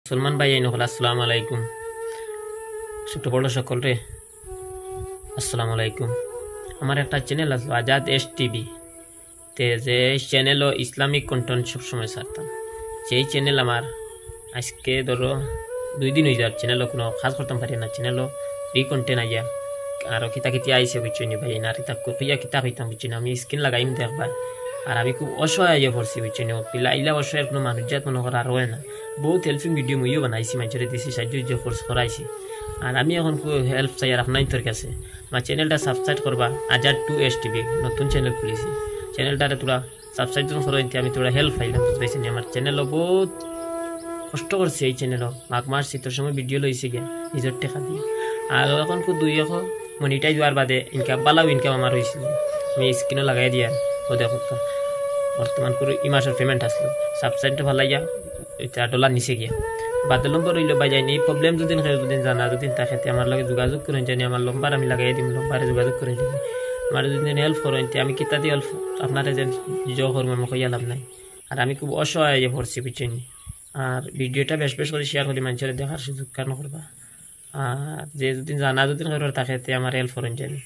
সলমান ভাই নকল আসসালামু আলাইকুম। ছোট বড় সকল রে আসসালামু আলাইকুম। আমার একটা চ্যানেল আছে আজাদ এস টিভি তে, যে চ্যানেলও ইসলামিক কন্টেন্ট সবসময় ছাড়তাম। সেই চ্যানেল আমার আজকে ধরো 2 দিন হয়ে যাওয়ার চ্যানেলও কোনো কাজ করতাম পারি না। চ্যানেলও ফ্রি কন্টেন্ট আইয়া আরও কিতা কিতা আইসে বুঝছি নি ভাই, না কিতা কইয়া কিতা হইতাম বুঝছি না। আমি স্ক্রিন লাগাইম দেখবা আর আমি খুব অসহায় হয়ে পড়ছি বুঝছি নি। পিলা ইলা অসহায়ের কোনো মানুষ জাত মনে করা আর হয় না। বহুত হেল্পিং ভিডিও মুইও বানাইছি, মানুষের দিছি, সাহায্য কোর্স করাইছি। আর আমি এখন হেল্প চাই আর আপনার তোর কাছে। আমার চ্যানেলটা সাবস্ক্রাইব করবা, আজাদ 2S টিভি নতুন চ্যানেল খুলেছি। চ্যানেলটারে তোরা সাবস্ক্রাইব করো, আমি তোরা হেল্প পাইলাম বুঝতেছি না। আমার চ্যানেলও বহুত কষ্ট করছে, এই চ্যানেলও মাঘ মাস শীতের সময় ভিডিও লইছে গিয়া নিজের টাকা দিয়ে। আর এখন খুব 2 মনিটাইজ হওয়ার বাদে ইনকাম বালাও ইনকাম আমার হয়েছিল। আমি স্ক্রিনও লাগাই দিয়া ও দেখো বর্তমান করে এই মাসের পেমেন্ট আসলো। সাবস্ক্রাইবটা ভালো লাগিয়া $8 নিচে গিয়া বাদে নম্বর রইল বাই যায়নি। এই প্রবলেম যদি জানা যদি তাকে আমার লগে যোগাযোগ করেন জানি, আমার নম্বর আমি লাগাই দিম, নম্বরে যোগাযোগ করেন জানি। আমার যদি হেল্প করেন আমি কিতা দিয়ে হেল্প আপনারা যে যোগ করবো আমি কইয়া লাভ নাই। আর আমি খুব অসহায় পড়ছি বুঝছেন। আর ভিডিওটা বেশ বেশ করে শেয়ার করি, মানুষের দেখার সুযোগ কেন করবা। আর যে যদি জানা যদি তাকে আমার হেল্প করেন জানি।